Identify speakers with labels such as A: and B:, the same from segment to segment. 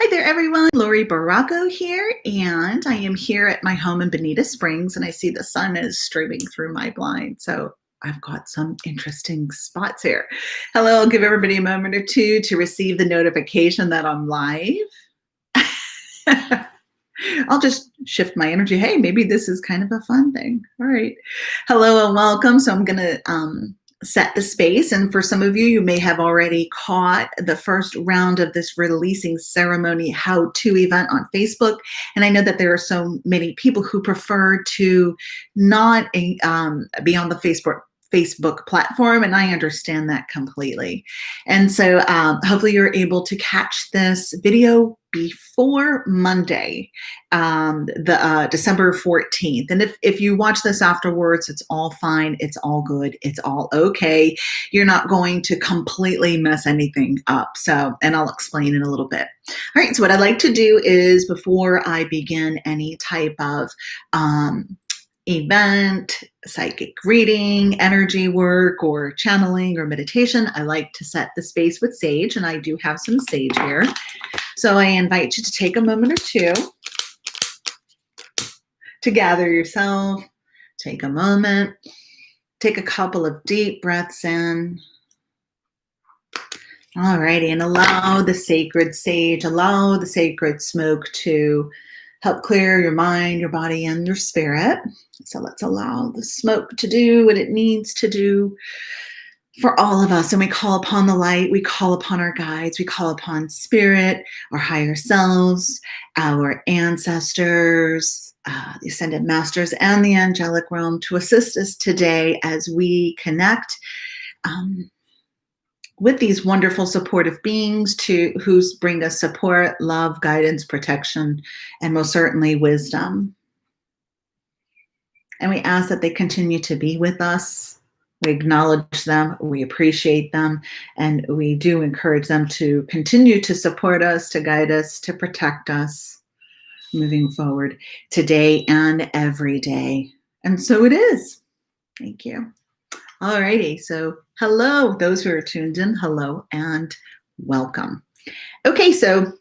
A: Hi there, everyone. Laurie Baracco here, and I am here at my home in Bonita Springs, and I see the sun is streaming through my blind, so I've got some interesting spots here. Hello, I'll give everybody a moment or two to receive the notification that I'm live. I'll just shift my energy. Hey, maybe this is kind of a fun thing. All right. Hello and welcome. So I'm going to set the space. And for some of you, you may have already caught the first round of this releasing ceremony how-to event on Facebook. And I know that there are so many people who prefer to not be on the Facebook platform, and I understand that completely. And so hopefully you're able to catch this video before Monday, the December 14th. And if you watch this afterwards, it's all fine. It's all good. It's all okay. You're not going to completely mess anything up. So, and I'll explain in a little bit. All right. So what I'd like to do is, before I begin any type of event, psychic reading, energy work, or channeling or meditation, I like to set the space with sage, and I do have some sage here. So I invite you to take a moment or two to gather yourself, take a moment, take a couple of deep breaths in. Alrighty, and allow the sacred sage, allow the sacred smoke to help clear your mind, your body, and your spirit. So let's allow the smoke to do what it needs to do for all of us. And we call upon the light, we call upon our guides, we call upon spirit, our higher selves, our ancestors, the ascended masters, and the angelic realm to assist us today as we connect with these wonderful supportive beings who bring us support, love, guidance, protection, and most certainly wisdom. And we ask that they continue to be with us. We acknowledge them, we appreciate them, and we do encourage them to continue to support us, to guide us, to protect us moving forward today and every day. And so it is. Thank you. All righty. So hello, those who are tuned in, hello and welcome. Okay, so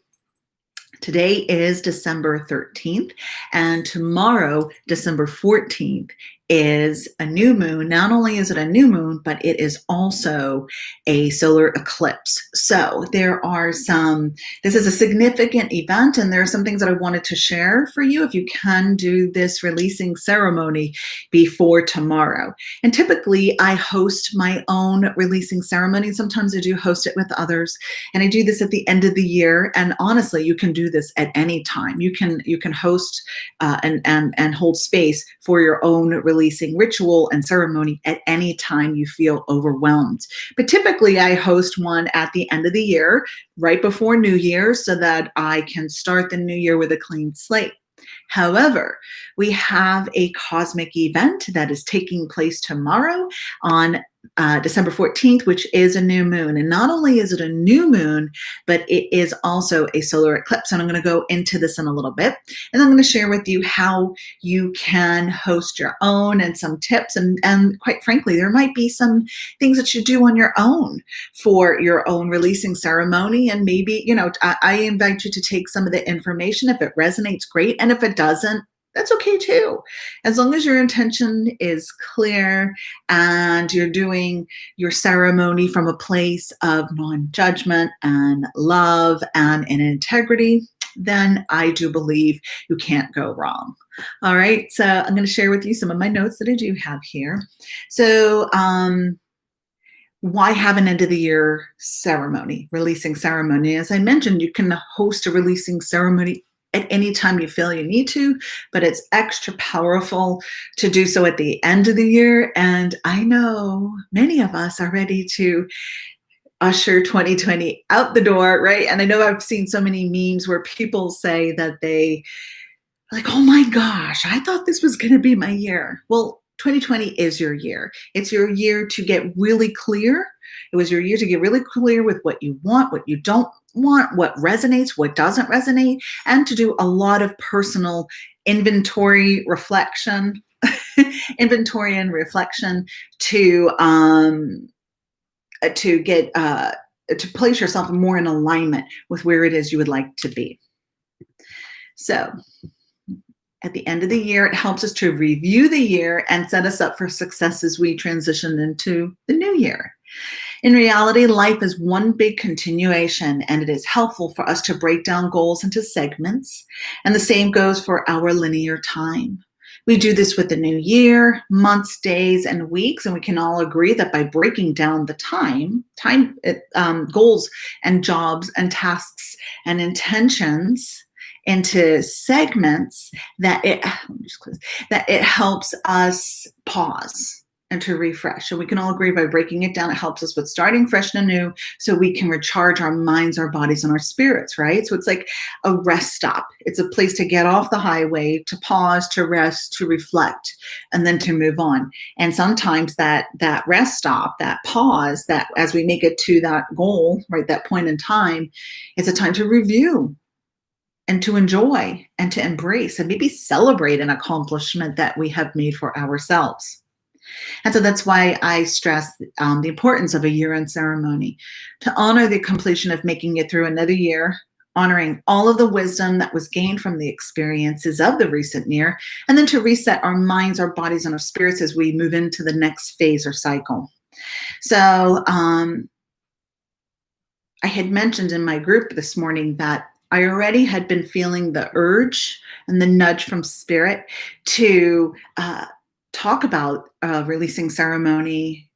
A: today is December 13th, and tomorrow, December 14th, is a new moon. Not only is it a new moon, but it is also a solar eclipse. So this is a significant event, and there are some things that I wanted to share for you if you can do this releasing ceremony before tomorrow. And typically I host my own releasing ceremony. Sometimes I do host it with others, and I do this at the end of the year. And honestly, you can do this at any time. You can host and hold space for your own releasing ritual and ceremony at any time you feel overwhelmed. But typically I host one at the end of the year, right before New Year, so that I can start the new year with a clean slate. However, we have a cosmic event that is taking place tomorrow on December 14th, which is a new moon. And not only is it a new moon, but it is also a solar eclipse. And I'm going to go into this in a little bit. And I'm going to share with you how you can host your own and some tips. And quite frankly, there might be some things that you do on your own for your own releasing ceremony. And maybe, I invite you to take some of the information. If it resonates, great. And if it doesn't, that's okay too. As long as your intention is clear and you're doing your ceremony from a place of non-judgment and love and in integrity, then I do believe you can't go wrong. All right, so I'm going to share with you some of my notes that I do have here. So why have an end of the year ceremony, releasing ceremony? As I mentioned, you can host a releasing ceremony at any time you feel you need to, but it's extra powerful to do so at the end of the year. And I know many of us are ready to usher 2020 out the door, right? And I know I've seen so many memes where people say that they like, oh my gosh, I thought this was going to be my year. Well, 2020 is your year. It's your year to get really clear. It was your year to get really clear with what you want, what you don't want, what resonates, what doesn't resonate, and to do a lot of personal inventory reflection, inventory and reflection to get to place yourself more in alignment with where it is you would like to be. So at the end of the year, it helps us to review the year and set us up for success as we transition into the new year. In reality, life is one big continuation, and it is helpful for us to break down goals into segments, and the same goes for our linear time. We do this with the new year, months, days, and weeks, and we can all agree that by breaking down the goals and jobs and tasks and intentions into segments, that it helps us pause and to refresh. And we can all agree by breaking it down, it helps us with starting fresh and anew so we can recharge our minds, our bodies, and our spirits, right? So it's like a rest stop. It's a place to get off the highway, to pause, to rest, to reflect, and then to move on. And sometimes that rest stop, that pause, that as we make it to that goal, right, that point in time, it's a time to review and to enjoy and to embrace and maybe celebrate an accomplishment that we have made for ourselves. And so that's why I stress the importance of a year-end ceremony, to honor the completion of making it through another year, honoring all of the wisdom that was gained from the experiences of the recent year, and then to reset our minds, our bodies, and our spirits as we move into the next phase or cycle. So I had mentioned in my group this morning that I already had been feeling the urge and the nudge from spirit to talk about releasing ceremony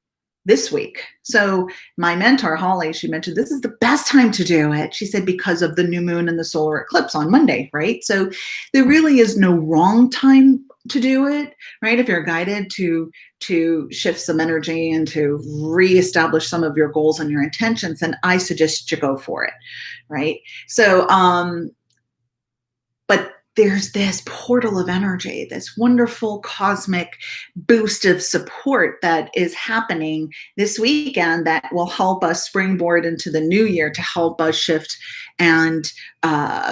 A: this week. So my mentor, Holly, she mentioned this is the best time to do it. She said because of the new moon and the solar eclipse on Monday, right? So there really is no wrong time to do it, right? If you're guided to shift some energy and to reestablish some of your goals and your intentions, then I suggest you go for it, right? So, but there's this portal of energy, this wonderful cosmic boost of support that is happening this weekend that will help us springboard into the new year, to help us shift and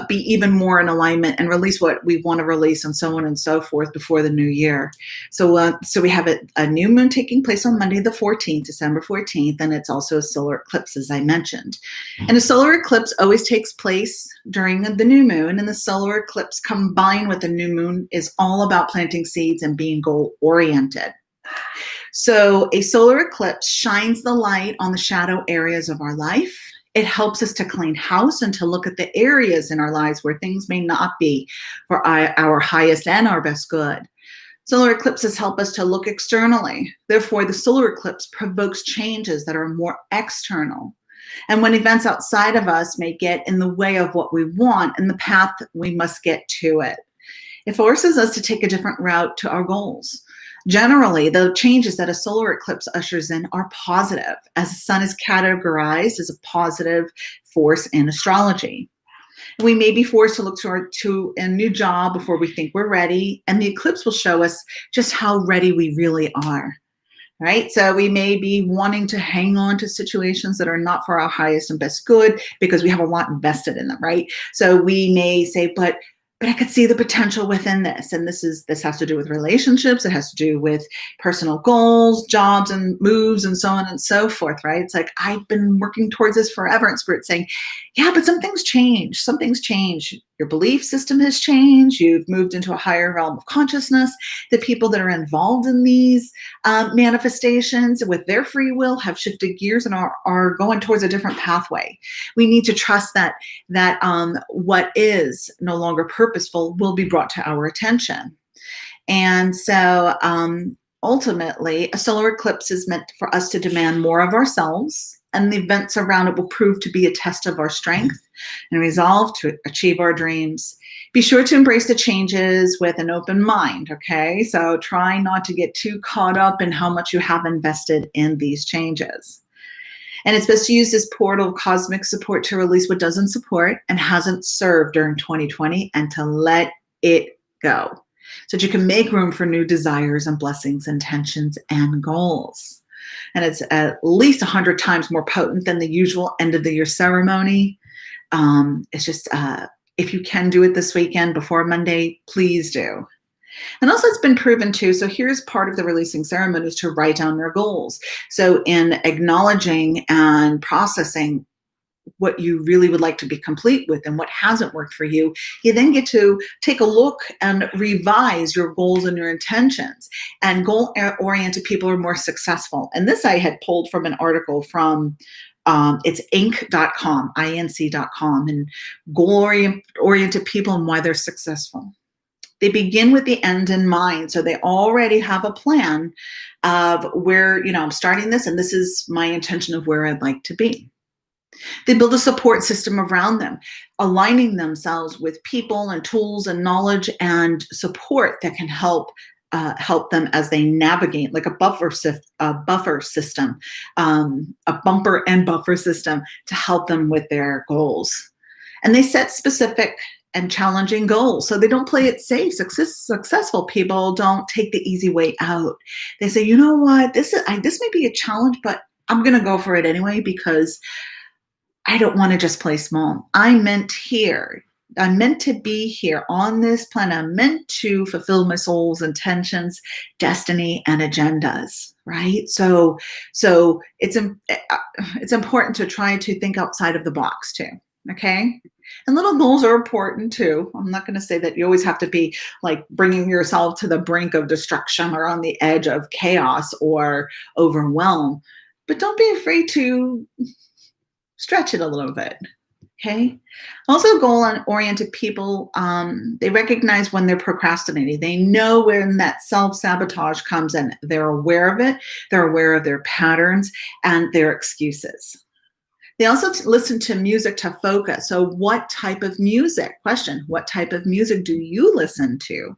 A: be even more in alignment and release what we want to release, and so on and so forth before the new year. So we have a new moon taking place on Monday the 14th, December 14th, and it's also a solar eclipse, as I mentioned. And a solar eclipse always takes place during the new moon, and the solar eclipse combined with the new moon is all about planting seeds and being goal-oriented. So a solar eclipse shines the light on the shadow areas of our life. It helps us to clean house and to look at the areas in our lives where things may not be for our highest and our best good. Solar eclipses help us to look externally. Therefore, the solar eclipse provokes changes that are more external. And when events outside of us may get in the way of what we want and the path we must get to it, it forces us to take a different route to our goals. Generally, the changes that a solar eclipse ushers in are positive, as the sun is categorized as a positive force in astrology. We may be forced to look to a new job before we think we're ready, and the eclipse will show us just how ready we really are. Right? So we may be wanting to hang on to situations that are not for our highest and best good because we have a lot invested in them, right? So we may say, but I could see the potential within this. And this has to do with relationships. It has to do with personal goals, jobs and moves and so on and so forth, right? It's like, I've been working towards this forever. And Spirit's saying, yeah, but some things change. Some things change. Your belief system has changed. You've moved into a higher realm of consciousness. The people that are involved in these manifestations with their free will have shifted gears and are going towards a different pathway. We need to trust that what is no longer purposeful will be brought to our attention. And so ultimately, a solar eclipse is meant for us to demand more of ourselves, and the events around it will prove to be a test of our strength and resolve to achieve our dreams. Be sure to embrace the changes with an open mind, okay? So try not to get too caught up in how much you have invested in these changes. And it's best to use this portal of cosmic support to release what doesn't support and hasn't served during 2020 and to let it go so that you can make room for new desires and blessings, intentions, and goals. And it's at least 100 times more potent than the usual end of the year ceremony. It's just, if you can do it this weekend before Monday, please do. And also it's been proven too, so here's part of the releasing ceremony is to write down your goals. So in acknowledging and processing what you really would like to be complete with and what hasn't worked for you, you then get to take a look and revise your goals and your intentions. And goal-oriented people are more successful. And this I had pulled from an article from it's inc.com, inc.com, and goal-oriented people and why they're successful. They begin with the end in mind. So they already have a plan of where, I'm starting this and this is my intention of where I'd like to be. They build a support system around them, aligning themselves with people and tools and knowledge and support that can help them as they navigate, like a bumper system, a bumper and buffer system to help them with their goals. And they set specific and challenging goals. So they don't play it safe. Successful people don't take the easy way out. They say, you know what, this may be a challenge, but I'm going to go for it anyway because I don't want to just play small. I'm meant to be here on this planet. I'm meant to fulfill my soul's intentions, destiny, and agendas, right? So it's important to try to think outside of the box too, okay? And little goals are important too. I'm not going to say that you always have to be like bringing yourself to the brink of destruction or on the edge of chaos or overwhelm, but don't be afraid to stretch it a little bit, okay? Also, goal-oriented people, they recognize when they're procrastinating. They know when that self-sabotage comes in. They're aware of it. They're aware of their patterns and their excuses. They also listen to music to focus. So what type of music? Question, what type of music do you listen to?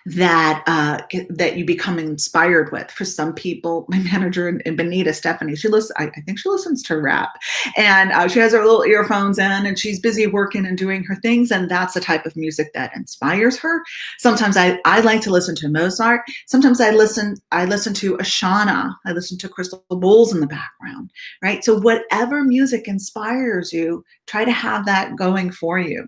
A: That you become inspired with. For some people, my manager in Bonita, Stephanie, I think she listens to rap, and she has her little earphones in, and she's busy working and doing her things, and that's the type of music that inspires her. Sometimes I like to listen to Mozart. Sometimes I listen to Ashana. I listen to Crystal Bowls in the background, right? So whatever music inspires you, try to have that going for you.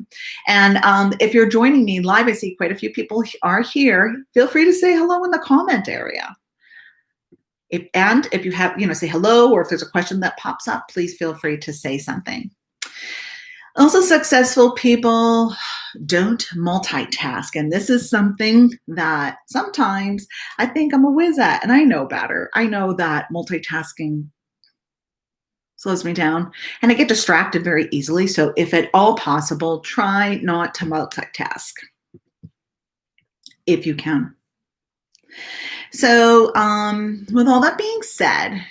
A: And if you're joining me live, I see quite a few people are here. Feel free to say hello in the comment area. If you have, say hello, or if there's a question that pops up, please feel free to say something. Also, successful people don't multitask. And this is something that sometimes I think I'm a whiz at, and I know better. I know that multitasking slows me down and I get distracted very easily. So if at all possible, try not to multitask if you can. So with all that being said,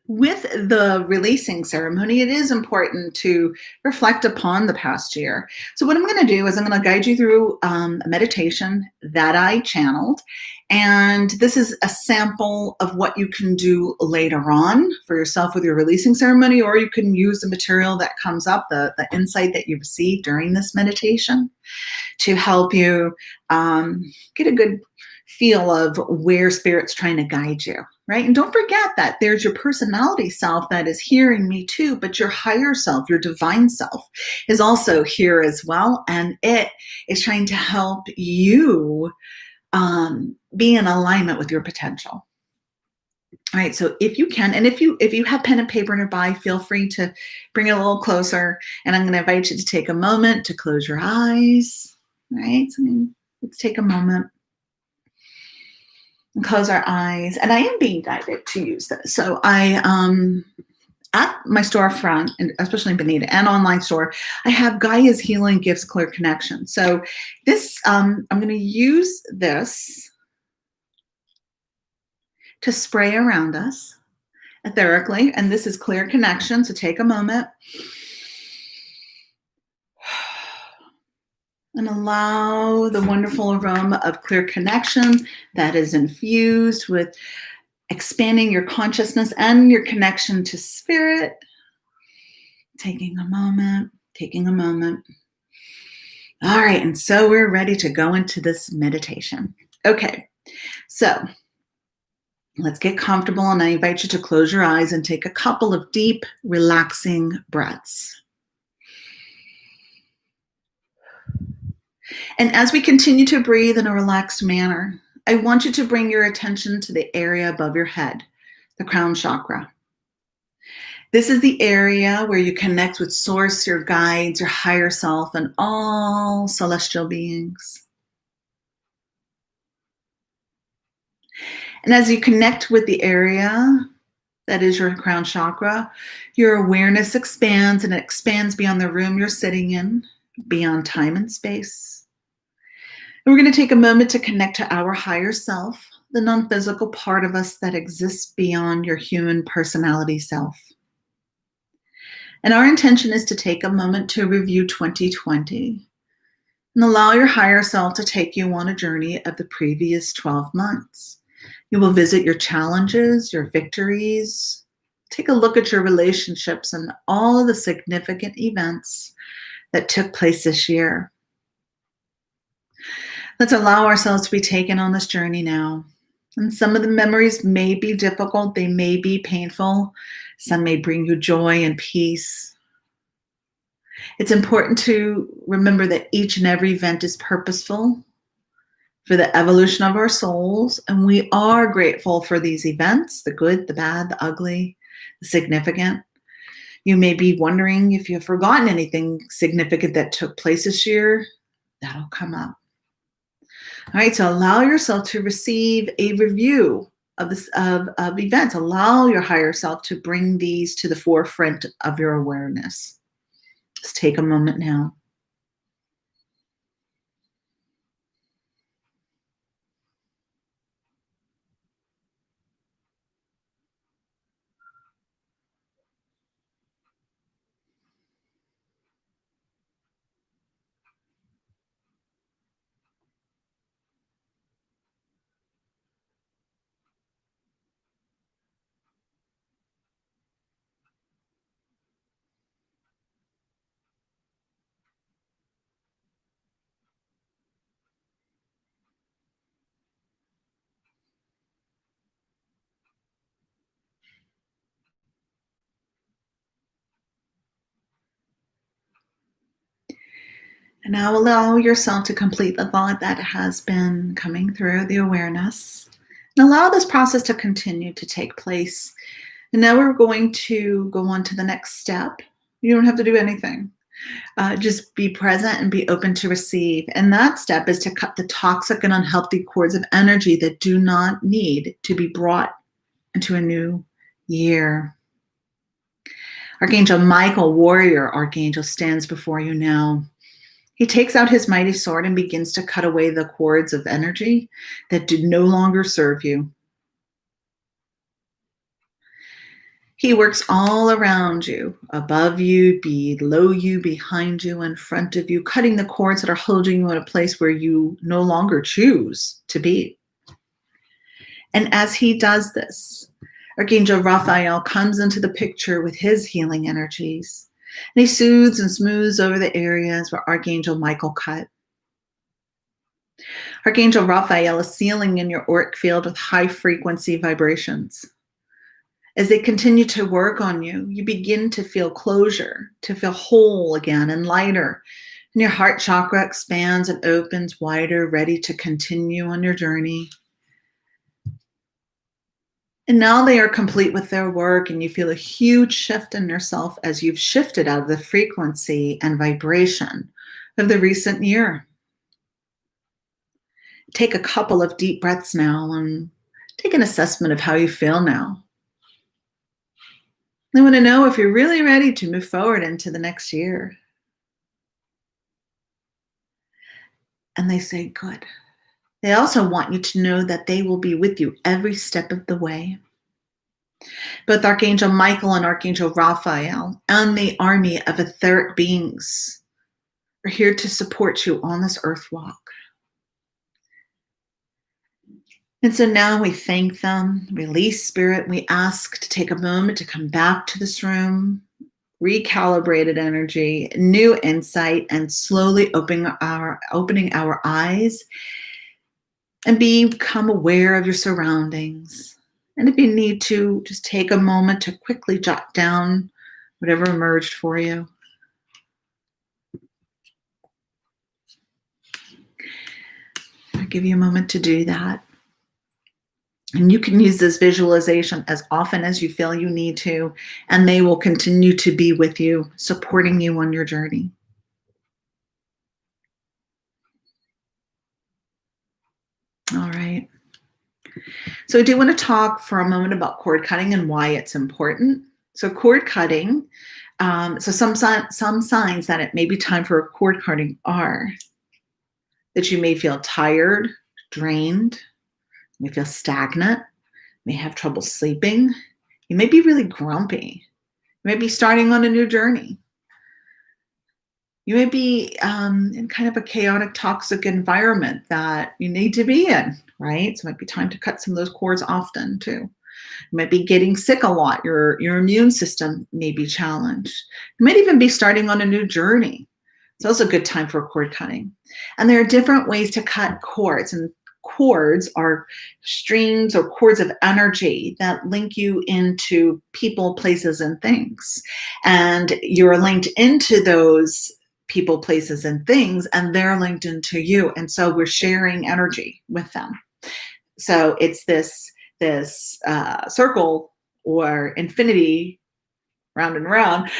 A: with the releasing ceremony, it is important to reflect upon the past year. So what I'm going to do is I'm going to guide you through a meditation that I channeled. And this is a sample of what you can do later on for yourself with your releasing ceremony, or you can use the material that comes up, the insight that you received during this meditation to help you get a good feel of where Spirit's trying to guide you, right? And don't forget that there's your personality self that is hearing me too, but your higher self, your divine self is also here as well. And it is trying to help you be in alignment with your potential. All right, so if you can, and if you have pen and paper nearby, feel free to bring it a little closer. And I'm going to invite you to take a moment to close your eyes, right? So let's take a moment and close our eyes. And I am being guided to use this. So I, at my storefront, and especially in Bonita and online store, I have Gaia's Healing Gifts Clear Connection. So this, I'm going to use this to spray around us etherically, and this is clear connection. So take a moment and allow the wonderful aroma of clear connection that is infused with expanding your consciousness and your connection to Spirit. Taking a moment. All right, and so we're ready to go into this meditation. Okay, so let's get comfortable, and I invite you to close your eyes and take a couple of deep, relaxing breaths. And as we continue to breathe in a relaxed manner, I want you to bring your attention to the area above your head, the crown chakra. This is the area where you connect with Source, your guides, your higher self, and all celestial beings. And as you connect with the area that is your crown chakra, your awareness expands, and it expands beyond the room you're sitting in, beyond time and space. And we're going to take a moment to connect to our higher self, the non-physical part of us that exists beyond your human personality self. And our intention is to take a moment to review 2020 and allow your higher self to take you on a journey of the previous 12 months. You will visit your challenges, your victories, take a look at your relationships and all of the significant events that took place this year. Let's allow ourselves to be taken on this journey now. And some of the memories may be difficult, they may be painful, some may bring you joy and peace. It's important to remember that each and every event is purposeful for the evolution of our souls, and we are grateful for these events, the good, the bad, the ugly, the significant. You may be wondering if you've forgotten anything significant that took place this year. That'll come up. All right, so allow yourself to receive a review of this of events. Allow your higher self to bring these to the forefront of your awareness. Just take a moment now. And now allow yourself to complete the thought that has been coming through the awareness. And allow this process to continue to take place. And now we're going to go on to the next step. You don't have to do anything. Just be present and be open to receive. And that step is to cut the toxic and unhealthy cords of energy that do not need to be brought into a new year. Archangel Michael, warrior archangel, stands before you now. He takes out his mighty sword and begins to cut away the cords of energy that do no longer serve you. He works all around you, above you, below you, behind you, in front of you, cutting the cords that are holding you in a place where you no longer choose to be. And as he does this, Archangel Raphael comes into the picture with his healing energies. And he soothes and smooths over the areas where Archangel Michael cut. Archangel Raphael is sealing in your auric field with high frequency vibrations. As they continue to work on you, you begin to feel closure, to feel whole again and lighter. And your heart chakra expands and opens wider, ready to continue on your journey. And now they are complete with their work, and you feel a huge shift in yourself as you've shifted out of the frequency and vibration of the recent year. Take a couple of deep breaths now and take an assessment of how you feel now. They want to know if you're really ready to move forward into the next year. And they say, good. They also want you to know that they will be with you every step of the way. Both Archangel Michael and Archangel Raphael and the army of etheric beings are here to support you on this earth walk. And so now we thank them, release spirit. We ask to take a moment to come back to this room, recalibrated energy, new insight, and slowly opening our eyes and become aware of your surroundings. And if you need to, just take a moment to quickly jot down whatever emerged for you. I'll give you a moment to do that. And you can use this visualization as often as you feel you need to, and they will continue to be with you, supporting you on your journey. All right. So I do want to talk for a moment about cord cutting and why it's important. So cord cutting, some signs that it may be time for a cord cutting are that you may feel tired, drained, you may feel stagnant, you may have trouble sleeping, you may be really grumpy, you may be starting on a new journey. You may be in kind of a chaotic, toxic environment that you need to be in, right? So it might be time to cut some of those cords often too. You might be getting sick a lot. Your immune system may be challenged. You might even be starting on a new journey. It's also a good time for cord cutting. And there are different ways to cut cords. And cords are strings or cords of energy that link you into people, places, and things. And you're linked into those people, places, and things, and they're linked into you. And so we're sharing energy with them. So it's this circle or infinity, round and round,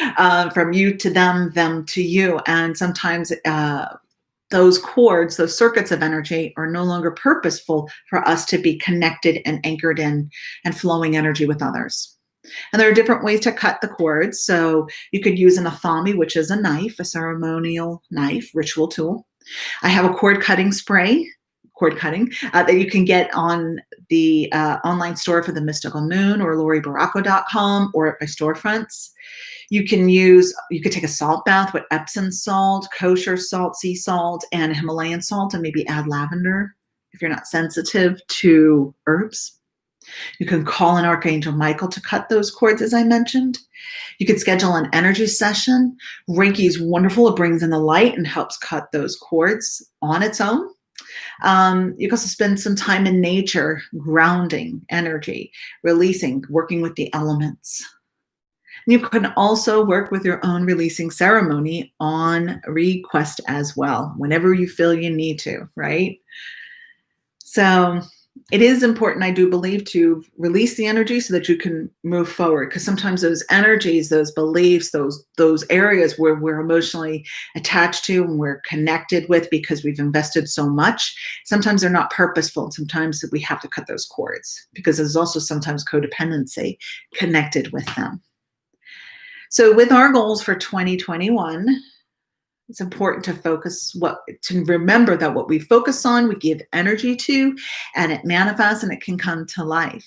A: from you to them, them to you. And sometimes those cords, those circuits of energy are no longer purposeful for us to be connected and anchored in and flowing energy with others. And there are different ways to cut the cords. So you could use an athami, which is a knife, a ceremonial knife, ritual tool. I have a cord cutting spray, that you can get on the online store for the Mystical Moon or lauriebaracco.com or at my storefronts. You could take a salt bath with Epsom salt, kosher salt, sea salt, and Himalayan salt, and maybe add lavender if you're not sensitive to herbs. You can call on Archangel Michael to cut those cords, as I mentioned. You could schedule an energy session. Reiki is wonderful. It brings in the light and helps cut those cords on its own. You can also spend some time in nature, grounding energy, releasing, working with the elements. You can also work with your own releasing ceremony on request as well, whenever you feel you need to, right? So it is important, I do believe, to release the energy so that you can move forward, because sometimes those energies, those beliefs, those areas where we're emotionally attached to and we're connected with because we've invested so much, sometimes they're not purposeful. Sometimes we have to cut those cords because there's also sometimes codependency connected with them. So with our goals for 2021, it's important to remember that what we focus on, we give energy to, and it manifests and it can come to life.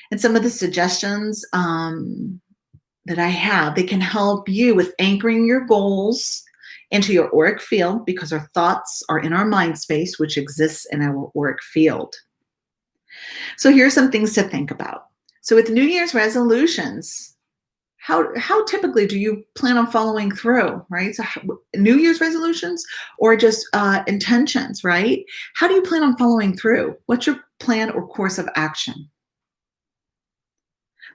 A: And some of the suggestions that I have, they can help you with anchoring your goals into your auric field, because our thoughts are in our mind space, which exists in our auric field. So here are some things to think about. So with New Year's resolutions, how typically do you plan on following through, right? So New Year's resolutions or just intentions, right? How do you plan on following through? What's your plan or course of action?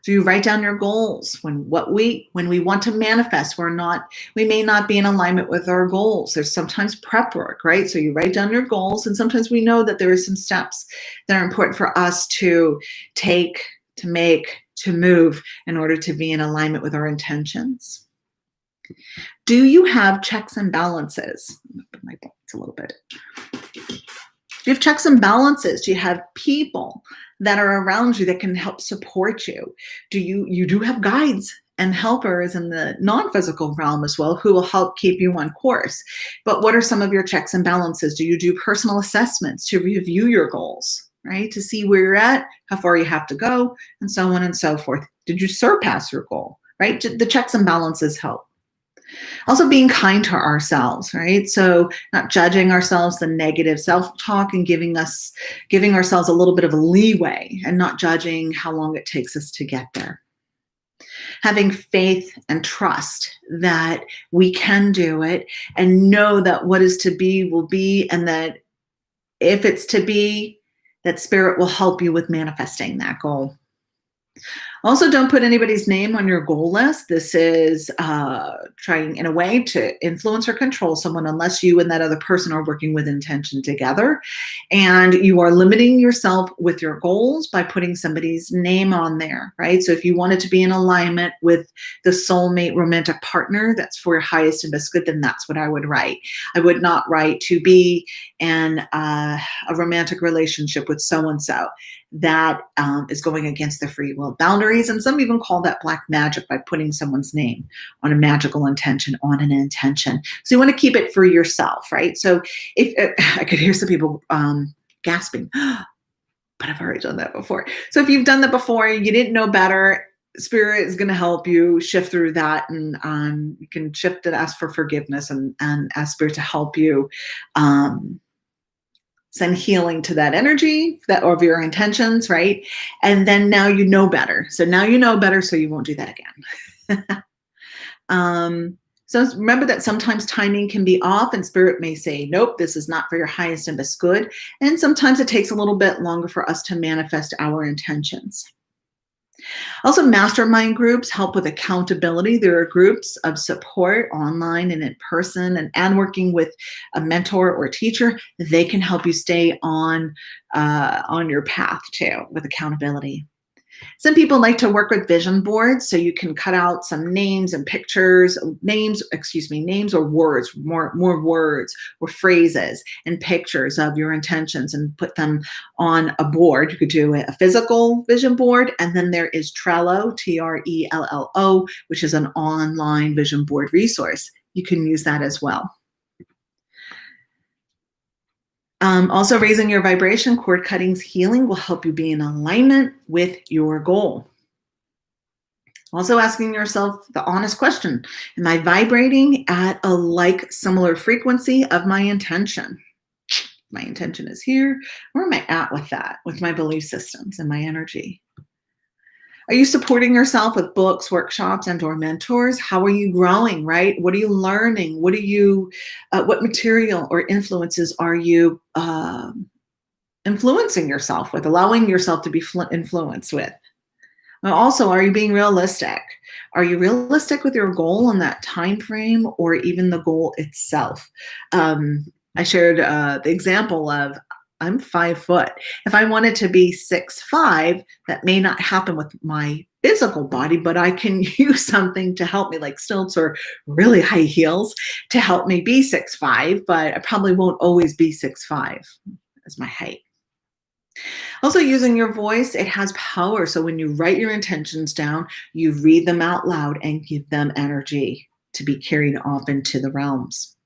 A: Do you write down your goals? When we want to manifest, we may not be in alignment with our goals. There's sometimes prep work, right? So you write down your goals, and sometimes we know that there are some steps that are important for us to take, to make, to move in order to be in alignment with our intentions. Do you have checks and balances? Put my buttons a little bit. Do you have checks and balances? Do you have people that are around you that can help support you? You do have guides and helpers in the non-physical realm as well who will help keep you on course. But what are some of your checks and balances? Do you do personal assessments to review your goals, right? To see where you're at, how far you have to go, and so on and so forth. Did you surpass your goal, right? The checks and balances help. Also being kind to ourselves, right? So not judging ourselves, the negative self-talk, and giving ourselves a little bit of a leeway and not judging how long it takes us to get there. Having faith and trust that we can do it and know that what is to be will be, and that if it's to be, that spirit will help you with manifesting that goal. Also, don't put anybody's name on your goal list. This is trying in a way to influence or control someone unless you and that other person are working with intention together. And you are limiting yourself with your goals by putting somebody's name on there, right? So if you wanted to be in alignment with the soulmate romantic partner that's for your highest and best good, then that's what I would write. I would not write to be in a romantic relationship with so-and-so. That is going against their free will boundaries. And some even call that black magic by putting someone's name on a magical intention, on an intention. So you want to keep it for yourself, right? So if I could hear some people gasping, but I've already done that before. So if you've done that before, you didn't know better, Spirit is going to help you shift through that, and you can shift and ask for forgiveness and ask Spirit to help you send healing to that energy that of your intentions, right? And then now you know better. So now you know better, so you won't do that again. So remember that sometimes timing can be off and Spirit may say, nope, this is not for your highest and best good. And sometimes it takes a little bit longer for us to manifest our intentions. Also, mastermind groups help with accountability. There are groups of support online and in person, and working with a mentor or teacher. They can help you stay on your path too with accountability. Some people like to work with vision boards, so you can cut out some names and pictures, names or words, more words or phrases and pictures of your intentions and put them on a board. You could do a physical vision board, and then there is Trello, Trello, which is an online vision board resource. You can use that as well. Also, raising your vibration, cord cuttings, healing will help you be in alignment with your goal. Also asking yourself the honest question, am I vibrating at a similar frequency of my intention? My intention is here. Where am I at with that, with my belief systems and my energy? Are you supporting yourself with books, workshops, and/or mentors? How are you growing, right? What are you learning? What material or influences are you influencing yourself with, allowing yourself to be influenced with? Also, are you being realistic? Are you realistic with your goal on that time frame or even the goal itself? I shared the example of I'm 5 foot. If I wanted to be 6'5", that may not happen with my physical body, but I can use something to help me, like stilts or really high heels, to help me be 6'5", but I probably won't always be 6'5" as my height. Also, using your voice, it has power. So when you write your intentions down, you read them out loud and give them energy to be carried off into the realms.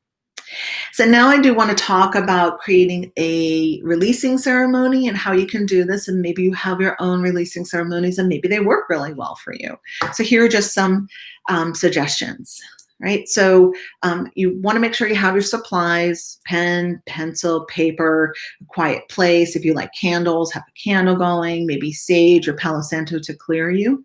A: So now I do want to talk about creating a releasing ceremony and how you can do this. And maybe you have your own releasing ceremonies and maybe they work really well for you. So here are just some suggestions. Right? So you want to make sure you have your supplies, pen, pencil, paper, a quiet place. If you like candles, have a candle going, maybe sage or Palo Santo to clear you.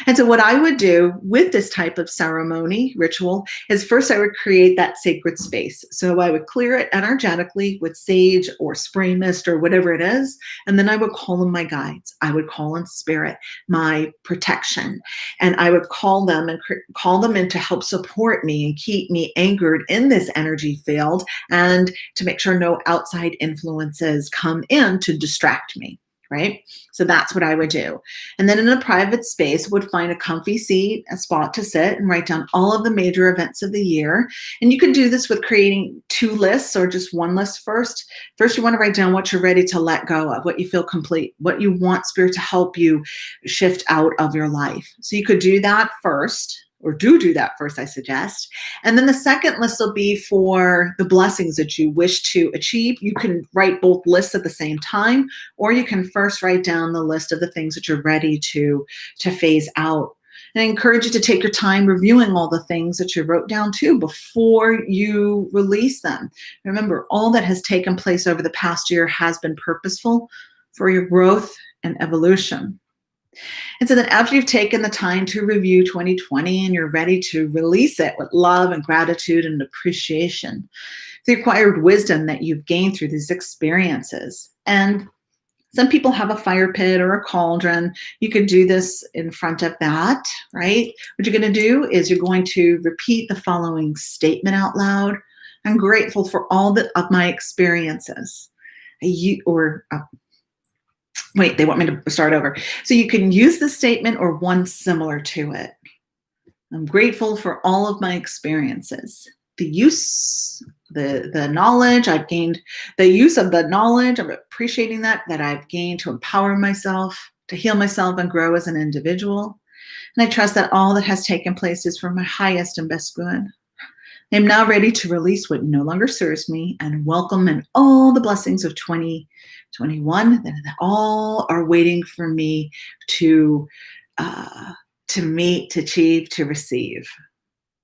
A: And so what I would do with this type of ceremony, ritual, is first I would create that sacred space. So I would clear it energetically with sage or spray mist or whatever it is. And then I would call in my guides. I would call in spirit, my protection. And I would call them and call them in to help support me and keep me anchored in this energy field and to make sure no outside influences come in to distract me. Right? So that's what I would do. And then in a private space, would find a comfy seat, a spot to sit and write down all of the major events of the year. And you can do this with creating 2 lists or just 1 list first. First, you want to write down what you're ready to let go of, what you feel complete, what you want Spirit to help you shift out of your life. So you could do that first. Or do that first, I suggest. And then the second list will be for the blessings that you wish to achieve. You can write both lists at the same time, or you can first write down the list of the things that you're ready to phase out. And I encourage you to take your time reviewing all the things that you wrote down too before you release them. Remember, all that has taken place over the past year has been purposeful for your growth and evolution. And so then after you've taken the time to review 2020 and you're ready to release it with love and gratitude and appreciation, the acquired wisdom that you've gained through these experiences. And Some people have a fire pit or a cauldron. You could do this in front of that, right? What you're going to do is you're going to repeat the following statement out loud. I'm grateful for all of my experiences. Wait, they want me to start over. So you can use the statement or one similar to it. I'm grateful for all of my experiences. The knowledge I've gained, the use of the knowledge, I'm appreciating that I've gained to empower myself, to heal myself and grow as an individual. And I trust that all that has taken place is for my highest and best good. I am now ready to release what no longer serves me and welcome in all the blessings of 2021 that all are waiting for me to meet, to achieve, to receive.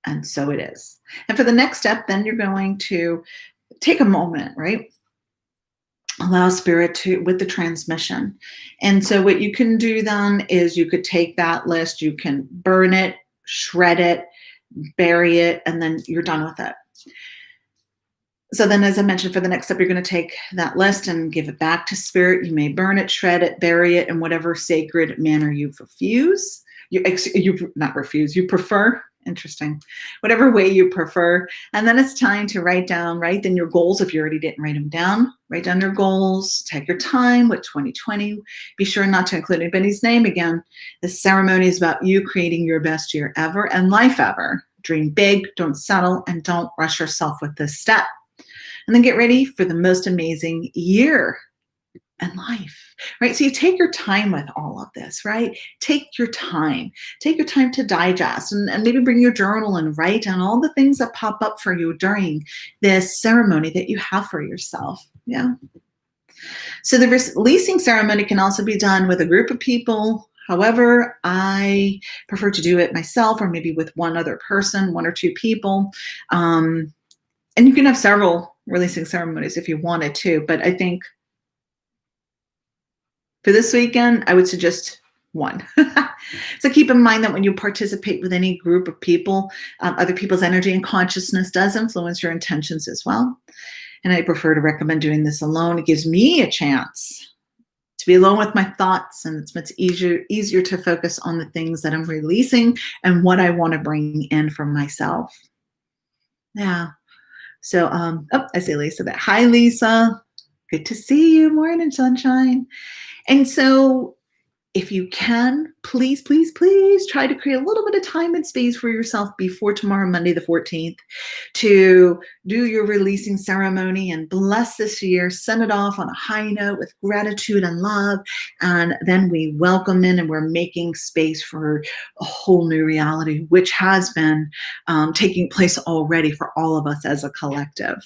A: And so it is. And for the next step, then you're going to take a moment, right? Allow spirit to, with the transmission. And so what you can do then is you could take that list, you can burn it, shred it, bury it, and then you're done with it. So then, as I mentioned, for the next step, you're going to take that list and give it back to spirit. You may burn it, shred it, bury it in whatever sacred manner you prefer. Interesting. Whatever way you prefer. And then it's time to write then your goals. If you already didn't write them down, write down your goals. Take your time with 2020. Be sure not to include anybody's name. Again, this ceremony is about you creating your best year ever and life ever. Dream big, don't settle, and don't rush yourself with this step. And then get ready for the most amazing year and life, right? So you take your time with all of this, right? Take your time to digest and maybe bring your journal and write down all the things that pop up for you during this ceremony that you have for yourself. Yeah. So the releasing ceremony can also be done with a group of people. However, I prefer to do it myself or maybe with one other person, one or two people. And you can have several releasing ceremonies if you wanted to, but I think for this weekend, I would suggest one. So keep in mind that when you participate with any group of people, other people's energy and consciousness does influence your intentions as well. And I prefer to recommend doing this alone. It gives me a chance to be alone with my thoughts, and it's much easier to focus on the things that I'm releasing and what I want to bring in for myself. Yeah. So, I see Lisa there. Hi, Lisa. Good to see you. Morning, sunshine. And so if you can, please, please, please try to create a little bit of time and space for yourself before tomorrow, Monday the 14th, to do your releasing ceremony and bless this year, send it off on a high note with gratitude and love. And then we welcome in and we're making space for a whole new reality, which has been taking place already for all of us as a collective.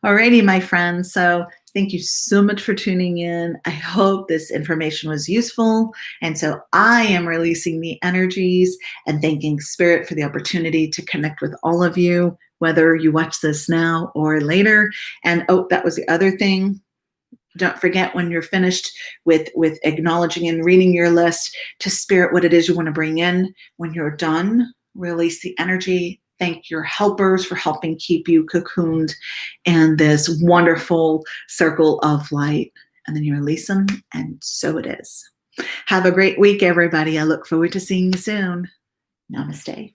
A: Alrighty, my friends. So thank you so much for tuning in. I hope this information was useful. And so I am releasing the energies and thanking Spirit for the opportunity to connect with all of you, whether you watch this now or later. And that was the other thing. Don't forget when you're finished with acknowledging and reading your list to Spirit what it is you want to bring in. When you're done, release the energy. Thank your helpers for helping keep you cocooned in this wonderful circle of light. And then you release them, and so it is. Have a great week, everybody. I look forward to seeing you soon. Namaste.